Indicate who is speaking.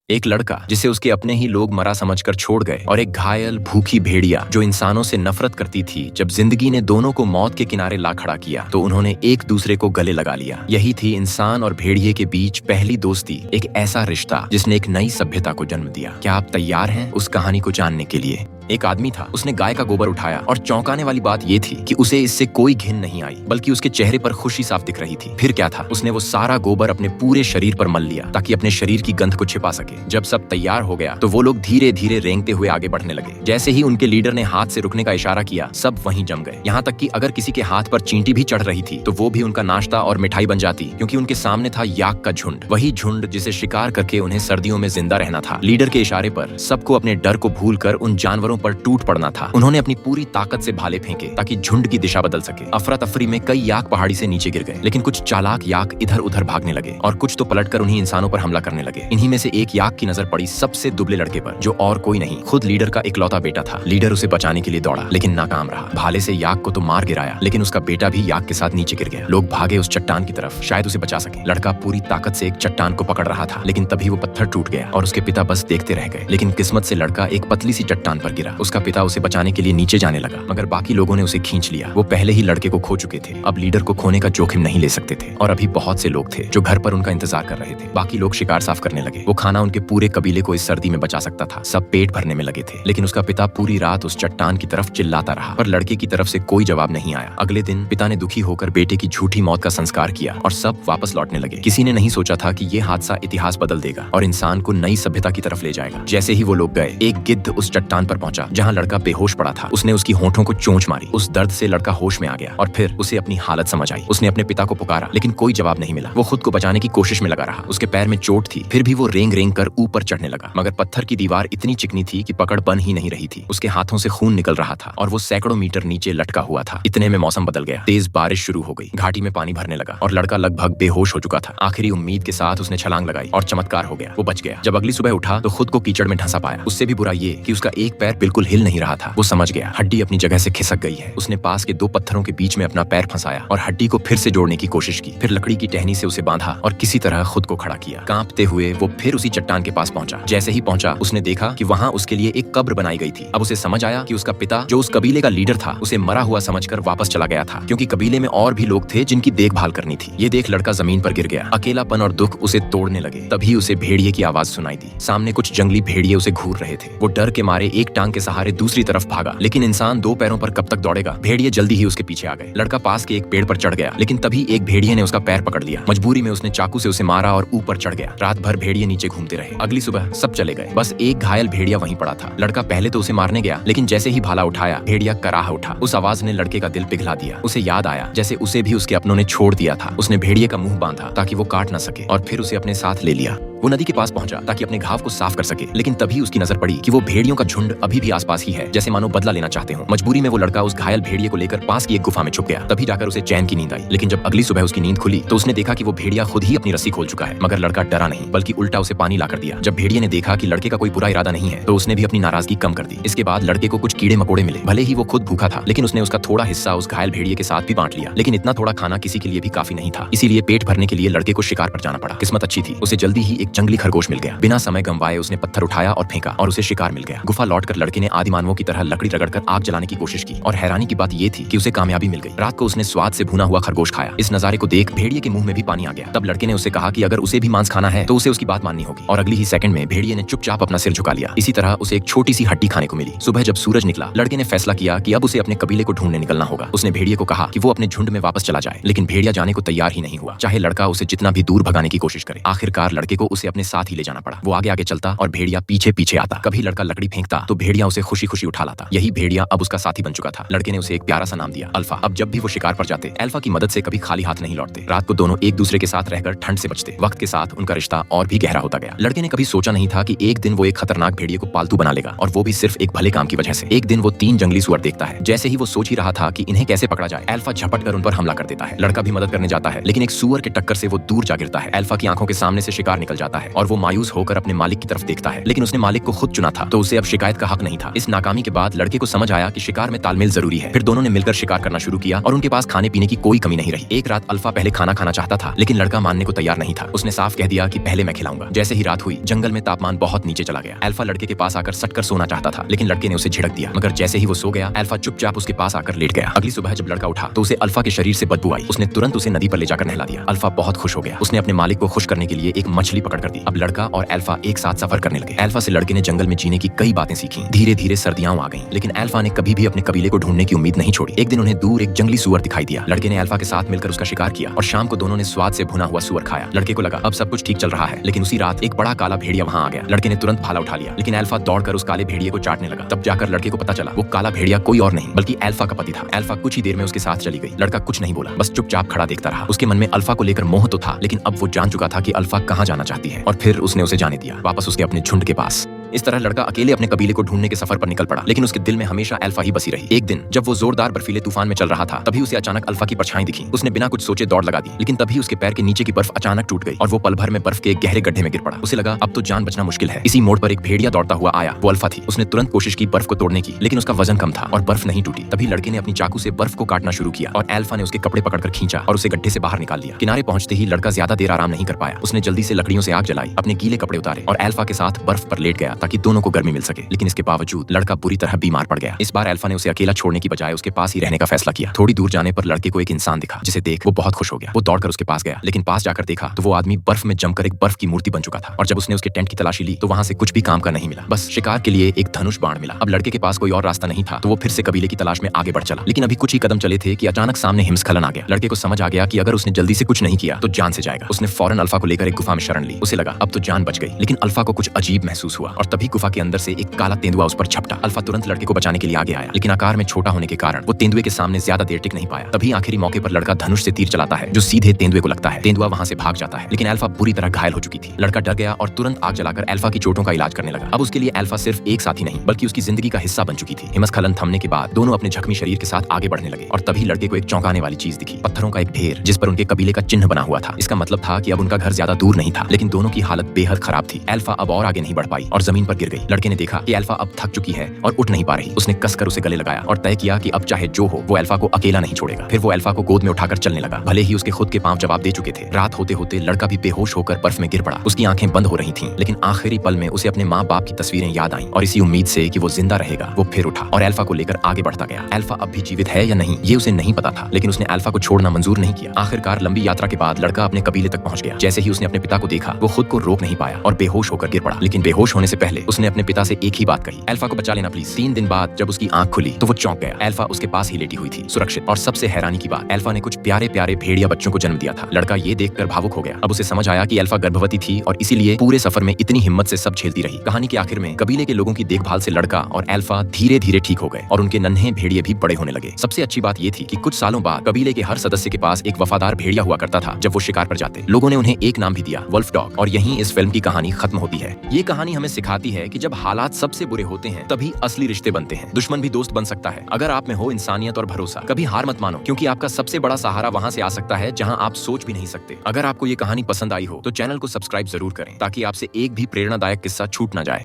Speaker 1: एक लड़का जिसे उसके अपने ही लोग मरा समझकर छोड़ गए, और एक घायल भूखी भेड़िया जो इंसानों से नफरत करती थी। जब जिंदगी ने दोनों को मौत के किनारे ला खड़ा किया तो उन्होंने एक दूसरे को गले लगा लिया। यही थी इंसान और भेड़िए के बीच पहली दोस्ती, एक ऐसा रिश्ता जिसने एक नई सभ्यता को जन्म दिया। क्या आप तैयार हैं उस कहानी को जानने के लिए? एक आदमी था, उसने गाय का गोबर उठाया और चौंकाने वाली बात ये थी कि उसे इससे कोई घिन नहीं आई, बल्कि उसके चेहरे पर खुशी साफ दिख रही थी। फिर क्या था, उसने वो सारा गोबर अपने पूरे शरीर पर मल लिया ताकि अपने शरीर की गंध को छिपा सके। जब सब तैयार हो गया तो वो लोग धीरे धीरे रेंगते हुए आगे बढ़ने लगे। जैसे ही उनके लीडर ने हाथ से रुकने का इशारा किया, सब वहीं जम गए। यहाँ तक कि अगर किसी के हाथ पर चींटी भी चढ़ रही थी तो वो भी उनका नाश्ता और मिठाई बन जाती, क्योंकि उनके सामने था याक का झुंड, वही झुंड जिसे शिकार करके उन्हें सर्दियों में जिंदा रहना था। लीडर के इशारे पर सबको अपने डर को भूलकर उन जानवरों पर टूट पड़ना था। उन्होंने अपनी पूरी ताकत से भाले फेंके ताकि झुंड की दिशा बदल सके। अफरा तफरी में कई याक पहाड़ी से नीचे गिर गए, लेकिन कुछ चालाक याक इधर उधर भागने लगे और कुछ तो पलटकर उन्हीं इंसानों पर हमला करने लगे। इन्हीं में से एक याक की नजर पड़ी सबसे दुबले लड़के पर, जो और कोई नहीं, खुद लीडर का इकलौता बेटा था। लीडर उसे बचाने के लिए दौड़ा, लेकिन नाकाम रहा। भाले से याक को तो मार गिराया, लेकिन उसका बेटा भी याक के साथ नीचे गिर गया। लोग भागे उस चट्टान की तरफ, शायद उसे बचा सके। लड़का पूरी ताकत से एक चट्टान को पकड़ रहा था, लेकिन तभी वो पत्थर टूट गया और उसके पिता बस देखते रह गए। लेकिन किस्मत से लड़का एक पतली सी चट्टान पर गिरा। उसका पिता उसे बचाने के लिए नीचे जाने लगा, मगर बाकी लोगों ने उसे खींच लिया। वो पहले ही लड़के को खो चुके थे, अब लीडर को खोने का जोखिम नहीं ले सकते थे। और अभी बहुत से लोग थे जो घर पर उनका इंतजार कर रहे थे। बाकी लोग शिकार साफ करने लगे। वो खाना उनके पूरे कबीले को इस सर्दी में बचा सकता था। सब पेट भरने में लगे थे, लेकिन उसका पिता पूरी रात उस चट्टान की तरफ चिल्लाता रहा, पर लड़के की तरफ से कोई जवाब नहीं आया। अगले दिन पिता ने दुखी होकर बेटे की झूठी मौत का संस्कार किया और सब वापस लौटने लगे। किसी ने नहीं सोचा था कि ये हादसा इतिहास बदल देगा और इंसान को नई सभ्यता की तरफ ले जाएगा। जैसे ही वो लोग गए, एक गिद्ध उस चट्टान पर पहुंचा जहां लड़का बेहोश पड़ा था। उसने उसकी होठों को चोंच मारी। उस दर्द से लड़का होश में आ गया और फिर उसे अपनी हालत समझ आई। उसने अपने पिता को पुकारा, लेकिन कोई जवाब नहीं मिला। वो खुद को बचाने की कोशिश में लगा रहा। उसके पैर में चोट थी, फिर भी वो रेंग रेंग कर ऊपर चढ़ने लगा, मगर पत्थर की दीवार इतनी चिकनी थी कि पकड़ बन ही नहीं रही थी। उसके हाथों से खून निकल रहा था और वो सैकड़ों मीटर नीचे लटका हुआ था। इतने में मौसम बदल गया। तेज बारिश शुरू हो गई, घाटी में पानी भरने लगा और लड़का लगभग बेहोश हो चुका था। आखिरी उम्मीद के साथ उसने छलांग लगाई और चमत्कार हो गया, वो बच गया। जब अगली सुबह उठा तो खुद को कीचड़ में ढंसा पाया। उससे भी बुरा ये कि उसका एक पैर बिल्कुल हिल नहीं रहा था। वो समझ गया हड्डी अपनी जगह से खिसक गई है। उसने पास के दो पत्थरों के बीच में अपना पैर फंसाया और हड्डी को फिर से जोड़ने की कोशिश की। फिर लकड़ी की टहनी से उसे बांधा और किसी तरह खुद को खड़ा किया। कांपते हुए वो फिर उसी चट्टान के पास पहुंचा। जैसे ही पहुंचा, उसने देखा कि वहां उसके लिए एक कब्र बनाई गई थी। अब उसे समझ आया कि उसका पिता, जो उस कबीले का लीडर था, उसे मरा हुआ समझकर वापस चला गया था, क्योंकि कबीले में और भी लोग थे जिनकी देखभाल करनी थी। ये देख लड़का जमीन पर गिर गया। अकेलापन और दुख उसे तोड़ने लगे। तभी उसे भेड़िए की आवाज सुनाई दी। सामने कुछ जंगली भेड़िए उसे घूर रहे थे। वो डर के मारे एक टांग के सहारे दूसरी तरफ भागा, लेकिन इंसान दो पैरों पर कब तक दौड़ेगा। भेड़िए जल्दी ही उसके पीछे आ गए। लड़का पास के एक पेड़ पर चढ़ गया, लेकिन तभी एक भेड़िए ने उसका पैर पकड़ लिया। मजबूरी में उसने चाकू से उसे मारा और ऊपर चढ़ गया। रात भर भेड़िए नीचे घूमते रहे। अगली सुबह सब चले गए, बस एक घायल भेड़िया वहीं पड़ा था। लड़का पहले तो उसे मारने गया, लेकिन जैसे ही भाला उठाया, भेड़िया कराह उठा। उस आवाज ने लड़के का दिल पिघला दिया। उसे याद आया जैसे उसे भी उसके अपनों ने छोड़ दिया था। उसने भेड़िए का मुंह बांधा ताकि वो काट न सके और फिर उसे अपने साथ ले लिया। वो नदी के पास पहुंचा ताकि अपने घाव को साफ कर सके, लेकिन तभी उसकी नजर पड़ी कि वो भेड़ियों का झुंड अभी भी आसपास ही है, जैसे मानो बदला लेना चाहते हो। मजबूरी में वो लड़का उस घायल भेड़िए को लेकर पास की एक गुफा में छुप गया। तभी जाकर उसे चैन की नींद आई। लेकिन जब अगली सुबह उसकी नींद खुली तो उसने देखा कि वो भेड़िया खुद ही अपनी रस्सी खोल चुका है। मगर लड़का डरा नहीं, बल्कि उल्टा उसे पानी लाकर दिया। जब भेड़िए ने देखा कि लड़के का कोई बुरा इरादा नहीं है तो उसने भी अपनी नाराजगी कम कर दी। इसके बाद लड़के को कुछ कीड़े मकोड़े मिले। भले ही वो खुद भूखा था, लेकिन उसने उसका थोड़ा हिस्सा उस घायल भेड़िए के साथ भी बांट लिया। लेकिन इतना थोड़ा खाना किसी के लिए भी काफी नहीं था, इसीलिए पेट भरने के लिए लड़के को शिकार पर जाना पड़ा। किस्मत अच्छी थी, उसे जल्दी ही एक जंगली खरगोश मिल गया। बिना समय गंवाए उसने पत्थर उठाया और फेंका और उसे शिकार मिल गया। गुफा लौटकर लड़के ने आदि मानवों की तरह लकड़ी रगड़कर आग जलाने की कोशिश की और हैरानी की बात ये थी कि उसे कामयाबी मिल गई। रात को उसने स्वाद से भुना हुआ खरगोश खाया। इस नजारे को देख भेड़िए के मुंह में भी पानी आ गया। तब लड़के ने उसे कहा कि अगर उसे भी मांस खाना है तो उसे उसकी बात माननी होगी, और अगली ही सेकंड में भेड़िए ने चुपचाप अपना सिर झुका लिया। इसी तरह उसे एक छोटी सी हड्डी खाने को मिली। सुबह जब सूरज निकला, लड़के ने फैसला किया कि अब उसे अपने कबीले को ढूंढने निकलना होगा। उसने भेड़िए को कहा कि वो अपने झुंड में वापस चला जाए, लेकिन भेड़िया जाने को तैयार ही नहीं हुआ, चाहे लड़का उसे जितना भी दूर भगाने की कोशिश करे। आखिरकार लड़के को उसे अपने साथ ही ले जाना पड़ा। वो आगे आगे चलता और भेड़िया पीछे पीछे आता। कभी लड़का लकड़ी फेंकता तो भेड़िया उसे खुशी खुशी उठा लाता। यही भेड़िया अब उसका साथी बन चुका था। लड़के ने उसे एक प्यारा सा नाम दिया, अल्फा। अब जब भी वो शिकार पर जाते, अल्फा की मदद से कभी खाली हाथ नहीं लौटते। रात को दोनों एक दूसरे के साथ रहकर ठंड से बचते। वक्त के साथ उनका रिश्ता और भी गहरा होता गया। लड़के ने कभी सोचा नहीं था कि एक दिन वो एक खतरनाक भेड़िए को पालतू बना लेगा, और वो भी सिर्फ एक भले काम की वजह से। एक दिन वो 3 जंगली सुअर देखता है। जैसे ही वो सोच ही रहा था कि इन्हें कैसे पकड़ा जाए, अल्फा झपट कर उन पर हमला कर देता है। लड़का भी मदद करने जाता है, लेकिन एक सुअर के टक्कर से वो दूर जा गिरता है। अल्फा की आंखों के सामने से शिकार निकल जाता जाता है और वो मायूस होकर अपने मालिक की तरफ देखता है, लेकिन उसने मालिक को खुद चुना था तो उसे अब शिकायत का हक नहीं था। इस नाकामी के बाद लड़के को समझ आया कि शिकार में तालमेल जरूरी है। फिर दोनों ने मिलकर शिकार करना शुरू किया और उनके पास खाने पीने की कोई कमी नहीं रही। एक रात अल्फा पहले खाना खाना चाहता था, लेकिन लड़का मानने को तैयार नहीं था। उसने साफ कह दिया कि पहले मैं खिलाऊंगा। जैसे ही रात हुई, जंगल में तापमान बहुत नीचे चला गया। अल्फा लड़के के पास आकर सटकर सोना चाहता था, लेकिन लड़के ने उसे झिड़क दिया। मगर जैसे ही वो सो गया, अल्फा चुपचाप उसके पास आकर लेट गया। अगली सुबह जब लड़का उठा तो उसे अल्फा के शरीर से बदबू आई। उसने तुरंत उसे नदी पर ले जाकर नहला दिया। अल्फा बहुत खुश हो गया। उसने अपने मालिक को खुश करने के लिए एक मछली पकड़ कर दी। अब लड़का और अल्फा एक साथ सफर करने लगे। अल्फा से लड़के ने जंगल में जीने की कई बातें सीखी। धीरे धीरे सर्दियां आ गईं, लेकिन अल्फा ने कभी भी अपने कबीले को ढूंढने की उम्मीद नहीं छोड़ी। एक दिन उन्हें दूर एक जंगली सुअर दिखाई दिया। लड़के ने अल्फा के साथ मिलकर उसका शिकार किया और शाम को दोनों ने स्वाद से भुना हुआ सुअर खाया। लड़के को लगा अब सब कुछ ठीक चल रहा है, लेकिन उसी रात एक बड़ा काला भेड़िया वहां आ गया। लड़के ने तुरंत भाला उठा लिया, लेकिन अल्फा दौड़कर उस काले भेड़िए को चाटने लगा। तब जाकर लड़के को पता चला वो काला भेड़िया कोई और नहीं बल्कि अल्फा का पति था। अल्फा कुछ ही देर में उसके साथ चली गई। लड़का कुछ नहीं बोला, बस चुपचाप खड़ा देखता रहा। उसके मन में अल्फा को लेकर मोह तो था, लेकिन अब वो जान चुका था कि अल्फा कहाँ जाना चाहती है, और फिर उसने उसे जाने दिया वापस उसके अपने झुंड के पास। इस तरह लड़का अकेले अपने कबीले को ढूंढने के सफर पर निकल पड़ा, लेकिन उसके दिल में हमेशा अल्फा ही बसी रही। एक दिन जब वो जोरदार बर्फीले तूफान में चल रहा था, तभी उसे अचानक अल्फा की परछाई दिखी। उसने बिना कुछ सोचे दौड़ लगा दी, लेकिन तभी उसके पैर के नीचे की बर्फ अचानक टूट गई और वो पल भर में बर्फ के एक गहरे गड्ढे में गिर पड़ा। उसे लगा अब तो जान बचना मुश्किल है। इसी मोड़ पर एक भेड़िया दौड़ता हुआ आया। वो अल्फा थी। उसने तुरंत कोशिश की बर्फ को तोड़ने की, लेकिन उसका वजन कम था और बर्फ नहीं टूटी। तभी लड़के ने अपनी चाकू से बर्फ को काटना शुरू किया और अल्फा ने उसके कपड़े पकड़कर खींचा और उसे गड्ढे से बाहर निकाल लिया। किनारे पहुंचते ही लड़का ज्यादा देर आराम नहीं कर पाया। उसने जल्दी से लकड़ियों से आग जलाई, अपने गीले कपड़े उतारे और अल्फा के साथ बर्फ पर लेट गया ताकि दोनों को गर्मी मिल सके। लेकिन इसके बावजूद लड़का बुरी तरह बीमार पड़ गया। इस बार अल्फा ने उसे अकेला छोड़ने की बजाय उसके पास ही रहने का फैसला किया। थोड़ी दूर जाने पर लड़के को एक इंसान दिखा, जिसे देख वो बहुत खुश हो गया। वो दौड़कर उसके पास गया, लेकिन पास जाकर देखा तो वो आदमी बर्फ में जमकर एक बर्फ की मूर्ति बन चुका था। और जब उसने उसके टेंट की तलाशी ली तो वहां से कुछ भी काम का नहीं मिला, बस शिकार के लिए एक धनुष बाण मिला। अब लड़के के पास कोई और रास्ता नहीं था तो वो फिर से कबीले की तलाश में आगे बढ़ चला। लेकिन अभी कुछ ही कदम चले थे कि अचानक सामने हिमस्खलन आ गया। लड़के को समझ आ गया कि अगर उसने जल्दी से कुछ नहीं किया तो जान से जाएगा। उसने फौरन अल्फा को लेकर एक गुफा में शरण ली। उसे लगा अब तो जान बच गई, लेकिन अल्फा को कुछ अजीब महसूस हुआ और तभी गुफा के अंदर से एक काला तेंदुआ उस पर झपटा। अल्फा तुरंत लड़के को बचाने के लिए आगे आया, लेकिन आकार में छोटा होने के कारण वो तेंदुए के सामने ज्यादा देर टिक नहीं पाया। तभी आखिरी मौके पर लड़का धनुष से तीर चलाता है जो सीधे तेंदुए को लगता है। तेंदुआ वहां से भाग जाता है, लेकिन अल्फा बुरी तरह घायल हो चुकी थी। लड़का डर गया और तुरंत आग जलाकर अल्फा की चोटों का इलाज करने लगा। अब उसके लिए अल्फा सिर्फ एक साथी नहीं बल्कि उसकी जिंदगी का हिस्सा बन चुकी थी। हिमस्खलन थमने के बाद दोनों अपने जख्मी शरीर के साथ आगे बढ़ने लगे और तभी लड़के को एक चौंकाने वाली चीज दिखी। पत्थरों का एक ढेर जिस पर उनके कबीले का चिन्ह बना हुआ था। इसका मतलब था कि अब उनका घर ज्यादा दूर नहीं था, लेकिन दोनों की हालत बेहद खराब थी। अल्फा अब और आगे नहीं बढ़ पाई और जमीन पर गिर गई। लड़के ने देखा कि अल्फा अब थक चुकी है और उठ नहीं पा रही। उसने कसकर उसे गले लगाया और तय किया कि अब चाहे जो हो वो अल्फा को अकेला नहीं छोड़ेगा। फिर वो अल्फा को गोद में उठाकर चलने लगा, भले ही उसके खुद के पांव जवाब दे चुके थे। रात होते होते लड़का भी बेहोश होकर बर्फ में गिर पड़ा। उसकी आंखें बंद हो रही थीं, लेकिन आखिरी पल में उसे अपने माँ बाप की तस्वीरें याद आईं और इसी उम्मीद से कि वो जिंदा रहेगा वो फिर उठा और अल्फा को लेकर आगे बढ़ता गया। अल्फा अब भी जीवित है या नहीं ये उसे नहीं पता था, लेकिन उसने अल्फा को छोड़ना मंजूर नहीं किया। आखिरकार लंबी यात्रा के बाद लड़का अपने कबीले तक पहुंच गया। जैसे ही उसने अपने पिता को देखा वो खुद को रोक नहीं पाया और बेहोश होकर गिर पड़ा। लेकिन बेहोश होने से पहले उसने अपने पिता से एक ही बात कही, अल्फा को बचा लेना प्लीज। 3 दिन बाद जब उसकी आंख खुली तो वो चौंक गया। अल्फा उसके पास ही लेटी हुई थी, सुरक्षित। और सबसे हैरानी की बात, अल्फा ने कुछ प्यारे प्यारे भेड़िया बच्चों को जन्म दिया था। लड़का ये देखकर भावुक हो गया। अब उसे समझ आया कि अल्फा गर्भवती थी और इसीलिए पूरे सफर में इतनी हिम्मत से सब झेलती रही। कहानी के आखिर में कबीले के लोगों की देखभाल से लड़का और अल्फा धीरे धीरे ठीक हो गए और उनके नन्हे भेड़िए भी बड़े होने लगे। सबसे अच्छी बात ये थी कि कुछ सालों बाद कबीले के हर सदस्य के पास एक वफादार भेड़िया हुआ करता था। जब वो शिकार पर जाते लोगों ने उन्हें एक नाम भी दिया, वुल्फ डॉग। और यहीं इस फिल्म की कहानी खत्म होती है। ये कहानी हमें सिखाती है कि जब हालात सबसे बुरे होते हैं तभी असली रिश्ते बनते हैं। दुश्मन भी दोस्त बन सकता है अगर आप में हो इंसानियत और भरोसा। कभी हार मत मानो, क्योंकि आपका सबसे बड़ा सहारा वहां से आ सकता है जहां आप सोच भी नहीं सकते। अगर आपको ये कहानी पसंद आई हो तो चैनल को सब्सक्राइब जरूर करें ताकि आपसे एक भी प्रेरणादायक किस्सा छूट ना जाए।